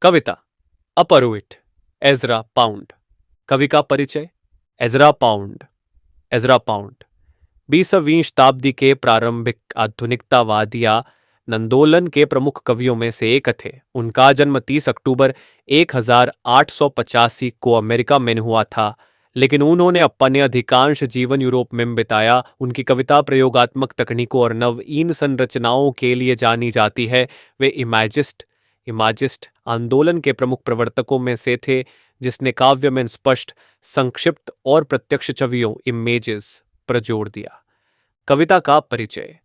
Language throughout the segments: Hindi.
कविता अपरूट एजरा पाउंड। कवि का परिचय। Ezra pound. एजरा पाउंड 20वीं शताब्दी के प्रारंभिक आधुनिकतावादी आंदोलन के प्रमुख कवियों में से एक थे। उनका जन्म 30 अक्टूबर 1885 को अमेरिका में हुआ था, लेकिन उन्होंने अपने अधिकांश जीवन यूरोप में बिताया। उनकी कविता प्रयोगात्मक तकनीकों और नवीन संरचनाओं के लिए जानी जाती है। वे इमाजिस्ट आंदोलन के प्रमुख प्रवर्तकों में से थे, जिसने काव्य में स्पष्ट, संक्षिप्त और प्रत्यक्ष छवियों इमेजेस पर जोर दिया। कविता का परिचय।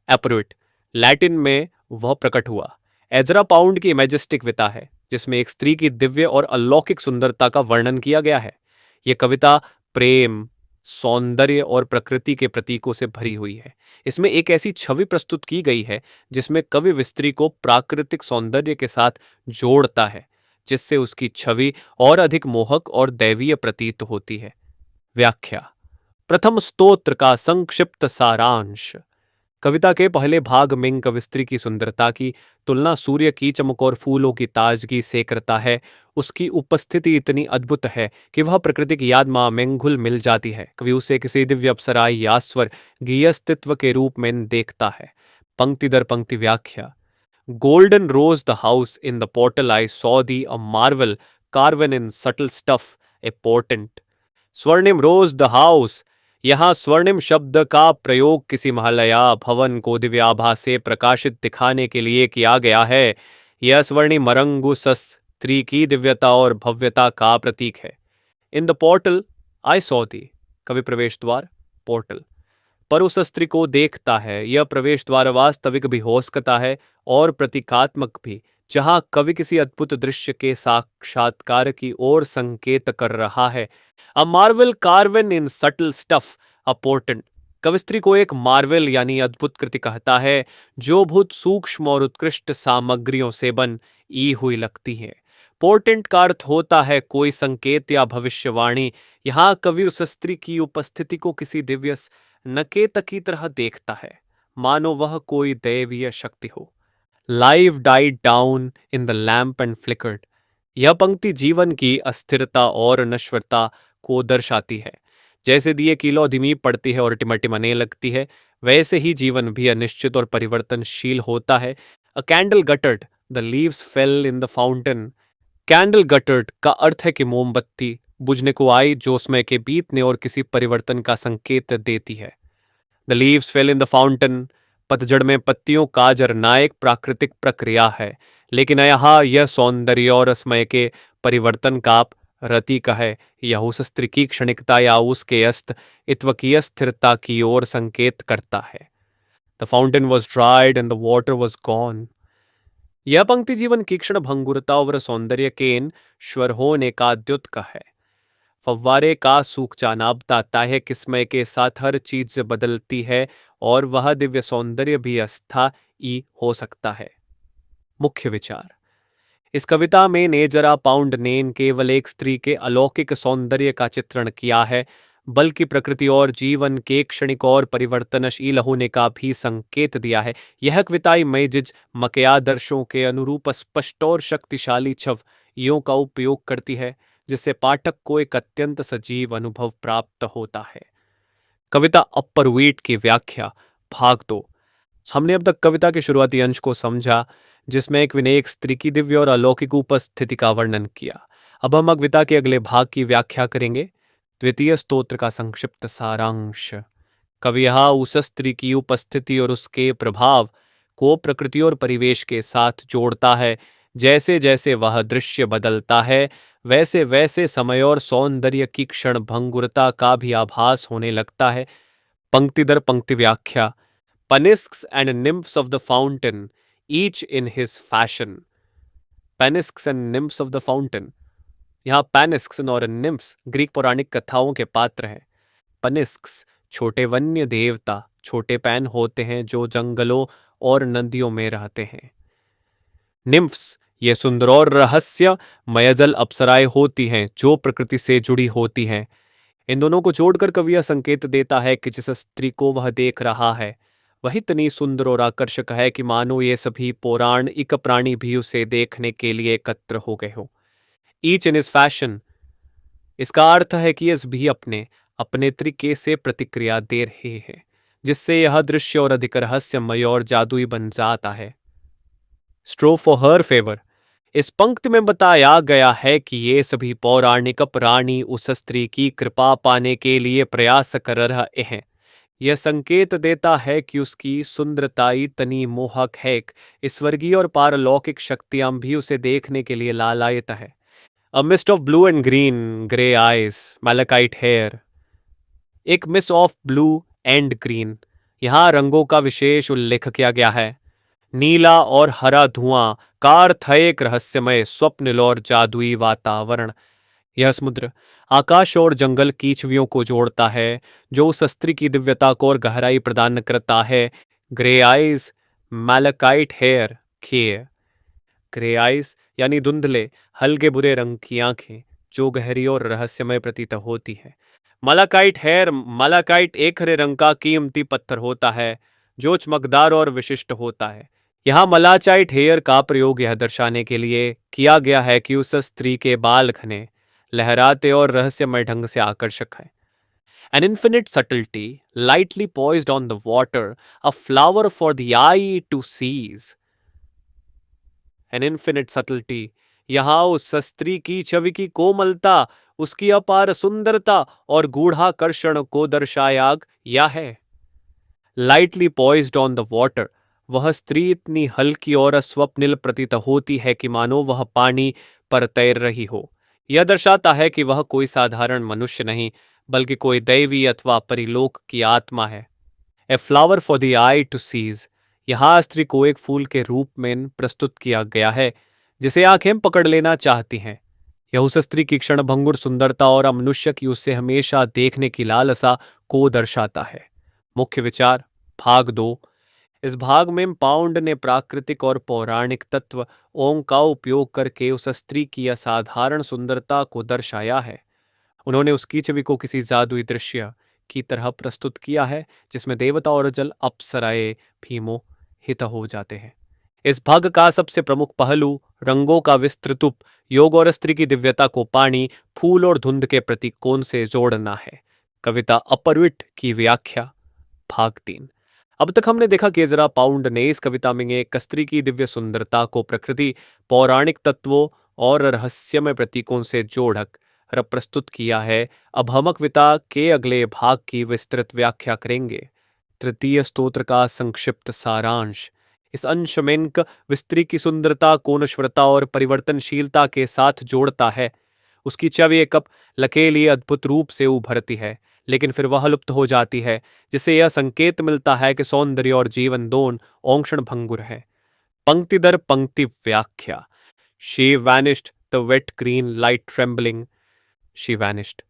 एपरूट लैटिन में वह प्रकट हुआ। एजरा पाउंड की इमेजिस्टिक कविता है, जिसमें एक स्त्री की दिव्य और अलौकिक सुंदरता का वर्णन किया गया है। यह कविता प्रेम, सौंदर्य और प्रकृति के प्रतीकों से भरी हुई है। इसमें एक ऐसी छवि प्रस्तुत की गई है जिसमें कवि स्त्री को प्राकृतिक सौंदर्य के साथ जोड़ता है, जिससे उसकी छवि और अधिक मोहक और दैवीय प्रतीत होती है। व्याख्या। प्रथम स्तोत्र का संक्षिप्त सारांश। कविता के पहले भाग में कविस्त्री की सुंदरता की तुलना सूर्य की चमक और फूलों की ताजगी से करता है। उसकी उपस्थिति इतनी अद्भुत है कि वह प्राकृतिक याद में घुल मिल जाती है। कवि उसे किसी दिव्य अप्सरा या स्वर्गीय अस्तित्व के रूप में देखता है। पंक्ति दर पंक्ति व्याख्या। Golden rose the house in the portal I saw thee a marvel carven in subtle stuff a portent। स्वर्णिम रोज द हाउस। यहाँ स्वर्णिम शब्द का प्रयोग किसी महलया भवन को दिव्य आभा से प्रकाशित दिखाने के लिए किया गया है। यह स्वर्णिम मरंगुस स्त्री की दिव्यता और भव्यता का प्रतीक है। In the portal I saw the. कवि प्रवेश द्वार पोर्टल पर उस स्त्री को देखता है। यह प्रवेश द्वार वास्तविक भी हो सकता है और प्रतीकात्मक भी, जहां कवि किसी अद्भुत दृश्य के साक्षात्कार की ओर संकेत कर रहा है। अ मार्वल कार्वन इन सटल स्टफ अ पोर्टेंट। कवि स्त्री को एक मार्वल यानी अद्भुत कृति कहता है, जो बहुत सूक्ष्म और उत्कृष्ट सामग्रियों से बनी हुई लगती है। पोर्टेंट का अर्थ होता है कोई संकेत या भविष्यवाणी। यहाँ कवि उस स्त्री की उपस्थिति को किसी दिव्य नकेत की तरह देखता है, मानो वह कोई दैवीय शक्ति हो। Life died down in the lamp and flickered. यह पंक्ति जीवन की अस्थिरता और नश्वरता को दर्शाती है। जैसे दिए की लौ धीमी पड़ती है और टिमटिमाने लगती है, वैसे ही जीवन भी अनिश्चित और परिवर्तनशील होता है। A candle guttered the leaves fell in the fountain. Candle guttered का अर्थ है कि मोमबत्ती बुझने को आई, जो समय के बीतने और किसी परिवर्तन का संकेत देती है। The leaves fell in the fountain पतझड़ में पत्तियों का झरना एक प्राकृतिक प्रक्रिया है, लेकिन यहाँ यह सौंदर्य और समय के परिवर्तन का प्रतीक है। यह उस स्त्री की क्षणिकता या उसके अस्तित्व की स्थिरता की ओर संकेत करता है। The fountain was dried and the water was gone. यह पंक्ति जीवन की क्षण भंगुरता और सौंदर्य के इन स्वर होने का द्योतक है। फव्वारे का सूख जाना बताता है कि समय के साथ हर चीज बदलती है और वह दिव्य सौंदर्य भी अस्थायी हो सकता है। मुख्य विचार। इस कविता में नेजरा पाउंड ने केवल एक स्त्री के अलौकिक सौंदर्य का चित्रण किया है, बल्कि प्रकृति और जीवन के क्षणिक और परिवर्तनशील होने का भी संकेत दिया है। यह कविता इमेजिज मके आदर्शों के अनुरूप स्पष्ट और शक्तिशाली छवियों का उपयोग करती है, जिससे पाठक को एक अत्यंत सजीव अनुभव प्राप्त होता है। कविता अपरूट की व्याख्या भाग 2। हमने अब तक कविता के शुरुआती अंश को समझा, जिसमें एक विनयक स्त्री की दिव्य और अलौकिक उपस्थिति का वर्णन किया। अब हम कविता के अगले भाग की व्याख्या करेंगे। द्वितीय स्तोत्र का संक्षिप्त सारांश। कवि यहाँ उस स्त्री की उपस्थिति और उसके प्रभाव को प्रकृति और परिवेश के साथ जोड़ता है। जैसे जैसे वह दृश्य बदलता है, वैसे वैसे समय और सौंदर्य की क्षण भंगुरता का भी आभास होने लगता है। पंक्ति दर पंक्ति व्याख्या। Panisks and nymphs of the fountain each in his fashion. Panisks and nymphs of the fountain. यहाँ पेनिस्क्स और निम्फ्स ग्रीक पौराणिक कथाओं के पात्र हैं। पेनिस्क्स छोटे वन्य देवता, छोटे पैन होते हैं जो जंगलों और नदियों में रहते हैं। निम्फ्स ये सुंदर और रहस्यमय जल अप्सराएं होती हैं जो प्रकृति से जुड़ी होती हैं। इन दोनों को जोड़कर कवि यह संकेत देता है कि जिस स्त्री को वह देख रहा है वह इतनी सुंदर और आकर्षक है कि मानो ये सभी पौराणिक प्राणी भी उसे देखने के लिए एकत्र हो गए हो। Each in is fashion. इसका अर्थ है कि यस भी अपने अपने तरीके से प्रतिक्रिया दे रहे हैं, जिससे यह दृश्य और अधिक रहस्यमय और जादुई बन जाता है। स्ट्रो फॉर हर फेवर। इस पंक्ति में बताया गया है कि ये सभी पौराणिक प्राणी उस स्त्री की कृपा पाने के लिए प्रयास कर रहे हैं। यह संकेत देता है कि उसकी सुंदरता इतनी मोहक है कि स्वर्गीय और पारलौकिक शक्तियां भी उसे देखने के लिए लालायित है। A mist of blue and green, grey eyes, malachite hair. एक mist of blue and green, यहाँ रंगों का विशेष उल्लेख किया गया है। नीला और हरा धुआं का अर्थ है एक रहस्यमय स्वप्निल और जादुई वातावरण। यह समुद्र, आकाश और जंगल की छवियों को जोड़ता है, जो उस स्त्री की दिव्यता को और गहराई प्रदान करता है। ग्रे आइज, मैलाकाइट हेयर, खीर। ग्रे आइज यानी धुंधले हल्के बुरे रंग की आंखें, जो गहरी और रहस्यमय प्रतीत होती है। मालाकाइट हेयर, मालाकाइट एक हरे रंग का कीमती पत्थर होता है, जो चमकदार और विशिष्ट होता है। यहाँ मलाचाइट हेयर का प्रयोग यह दर्शाने के लिए किया गया है कि उस स्त्री के बाल घने, लहराते और रहस्यमय ढंग से आकर्षक है। An infinite subtlety, lightly poised on the water, a flower for the eye to seize. An infinite subtlety, यहाँ उस स्त्री की छवि की कोमलता, उसकी अपार सुंदरता और गूढ़ाकर्षण को दर्शाया गया है। Lightly poised on the water, वह स्त्री इतनी हल्की और स्वप्निल प्रतीत होती है कि मानो वह पानी पर तैर रही हो। यह दर्शाता है कि वह कोई साधारण मनुष्य नहीं, बल्कि कोई दैवी अथवा परिलोक की आत्मा है। A flower for the eye to sees, यहाँ स्त्री को एक फूल के रूप में प्रस्तुत किया गया है, जिसे आंखें पकड़ लेना चाहती हैं। यह उस स्त्री की क्षणभंगुर सुंदरता और अमनुष्य की उससे हमेशा देखने की लालसा को दर्शाता है। मुख्य विचार, भाग 2। इस भाग में पाउंड ने प्राकृतिक और पौराणिक तत्व ओम का उपयोग करके उस स्त्री की असाधारण सुंदरता को दर्शाया है। उन्होंने उसकी छवि को किसी जादुई दृश्य की तरह प्रस्तुत किया है, जिसमें देवता और जल अप्सराएं भी मोहित हो जाते हैं। इस भाग का सबसे प्रमुख पहलू रंगों का विस्तृत योग और स्त्री की दिव्यता को पानी, फूल और धुंध के प्रतीकों से जोड़ना है। कविता अपरविट की व्याख्या, भाग 3। अब तक हमने देखा कि एज़रा पाउंड ने इस कविता में एक स्त्री की दिव्य सुंदरता को प्रकृति, पौराणिक तत्वों और रहस्यमय प्रतीकों से जोड़कर प्रस्तुत किया है। अब हम कविता के अगले भाग की विस्तृत व्याख्या करेंगे। तृतीय स्तोत्र का संक्षिप्त सारांश। इस अंश में स्त्री की सुंदरता को नश्वरता और परिवर्तनशीलता के साथ जोड़ता है। उसकी छवि एक लकेली अद्भुत रूप से उभरती है, लेकिन फिर वह लुप्त हो जाती है, जिससे यह संकेत मिलता है कि सौंदर्य और जीवन दोनों औंक्षण भंगुर है। पंक्ति दर पंक्ति व्याख्या। She vanished, the wet green light trembling, she vanished.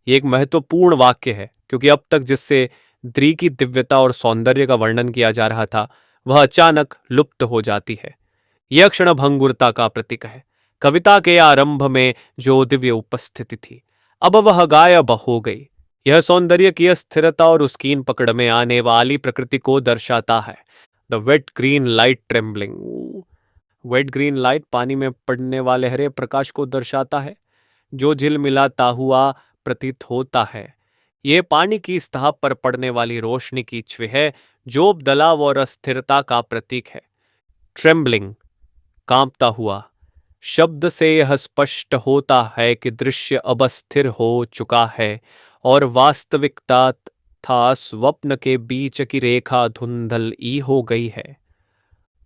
ये एक महत्वपूर्ण वाक्य है, क्योंकि अब तक जिससे स्त्री की दिव्यता और सौंदर्य का वर्णन किया जा रहा था, वह अचानक लुप्त हो जाती है। यह क्षण भंगुरता का प्रतीक है। कविता के आरंभ में जो दिव्य उपस्थिति थी, अब वह गायब हो गई। यह सौंदर्य की स्थिरता और उसकी इन पकड़ में आने वाली प्रकृति को दर्शाता है। The wet green light trembling. Wet green light पानी में पड़ने वाले हरे प्रकाश को दर्शाता है, जो झिलमिलाता हुआ प्रतीत होता है। ये पानी की सतह पर पड़ने वाली रोशनी की छवि है, जो बदलाव और अस्थिरता का प्रतीक है। ट्रेम्बलिंग, कांपता हुआ। शब्द से यह स्पष्ट होता है कि दृश्य अब अस्थिर हो चुका है और वास्तविकता तथा स्वप्न के बीच की रेखा धुंधली हो गई है।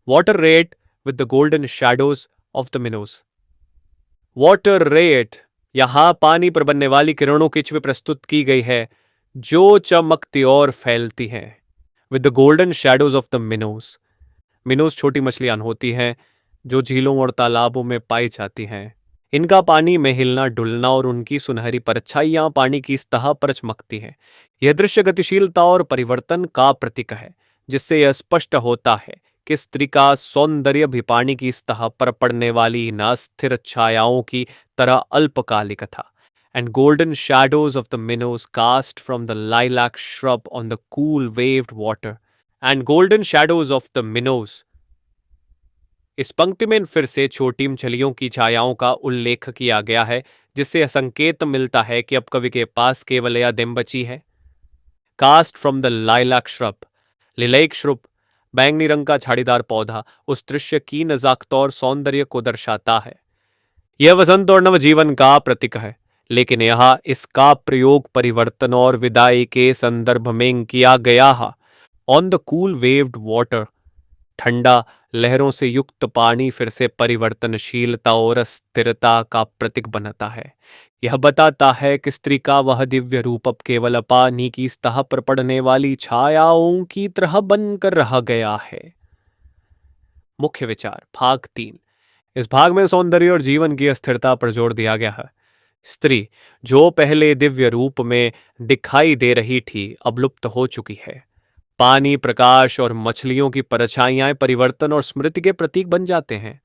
Water rat with the golden shadows of the minnows. Water rat, यहाँ पानी पर बनने वाली किरणों की छवि प्रस्तुत की गई है, जो चमकती और फैलती हैं। With the golden shadows of the minnows. Minnows छोटी मछलियां होती हैं, जो झीलों और तालाबों में पाई जाती हैं। इनका पानी में हिलना डुलना और उनकी सुनहरी परछाइयां पानी की सतह पर चमकती हैं। यह दृश्य गतिशीलता और परिवर्तन का प्रतीक है, जिससे यह स्पष्ट होता है कि स्त्री का सौंदर्य भी पानी की सतह पर पड़ने वाली इन अस्थिर छायाओं की तरह अल्पकालिक था। And golden shadows of the minnows cast from the lilac shrub on the cool waved water, and golden shadows of the minnows. इस पंक्ति में फिर से छोटी मछलियों की छायाओं का उल्लेख किया गया है, जिससे संकेत मिलता है कि अब कवि के पास केवल यह दिन बची है। Cast from the lilac shrub. Lilac shrub, बैंगनी रंग का झाड़ीदार पौधा, उस दृश्य की नजाकत और सौंदर्य को दर्शाता है। यह वसंत और नवजीवन का प्रतीक है, लेकिन यहाँ इसका प्रयोग परिवर्तन और विदाई के संदर्भ में किया गया है। On the cool waived water, ठंडा लहरों से युक्त पानी फिर से परिवर्तनशीलता और स्थिरता का प्रतीक बनता है। यह बताता है कि स्त्री का वह दिव्य रूप अब केवल पानी की सतह पर पड़ने वाली छायाओं की तरह बनकर रह गया है। मुख्य विचार भाग 3। इस भाग में सौंदर्य और जीवन की अस्थिरता पर जोर दिया गया है। स्त्री जो पहले दिव्य रूप में दिखाई दे रही थी, अब लुप्त हो चुकी है। पानी, प्रकाश और मछलियों की परछाइयां परिवर्तन और स्मृति के प्रतीक बन जाते हैं।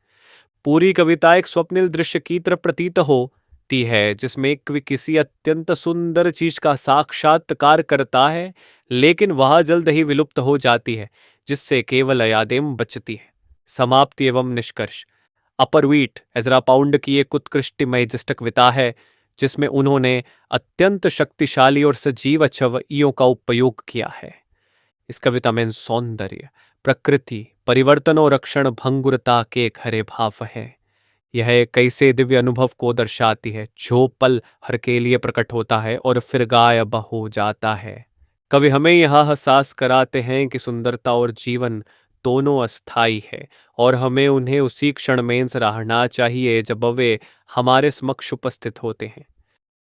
पूरी कविता एक स्वप्निल दृश्य की तरह प्रतीत होती है, जिसमें कवि किसी अत्यंत सुंदर चीज का साक्षात्कार करता है, लेकिन वह जल्द ही विलुप्त हो जाती है, जिससे केवल यादें बचती है। समाप्ति एवं निष्कर्ष। अपर वीट एजरा पाउंड की एक उत्कृष्ट मैजेस्टिक कविता है, जिसमें उन्होंने अत्यंत शक्तिशाली और सजीव छवियों का उपयोग किया है। इस कविता में सौंदर्य, प्रकृति, परिवर्तन और रक्षण भंगुरता के एक हरे भाव है। यह एक ऐसे दिव्य अनुभव को दर्शाती है जो पल हर के लिए प्रकट होता है और फिर गायब हो जाता है। कवि हमें यह एहसास कराते हैं कि सुंदरता और जीवन दोनों अस्थायी है, और हमें उन्हें उसी क्षण में सराहना चाहिए जब वे हमारे समक्ष उपस्थित होते हैं।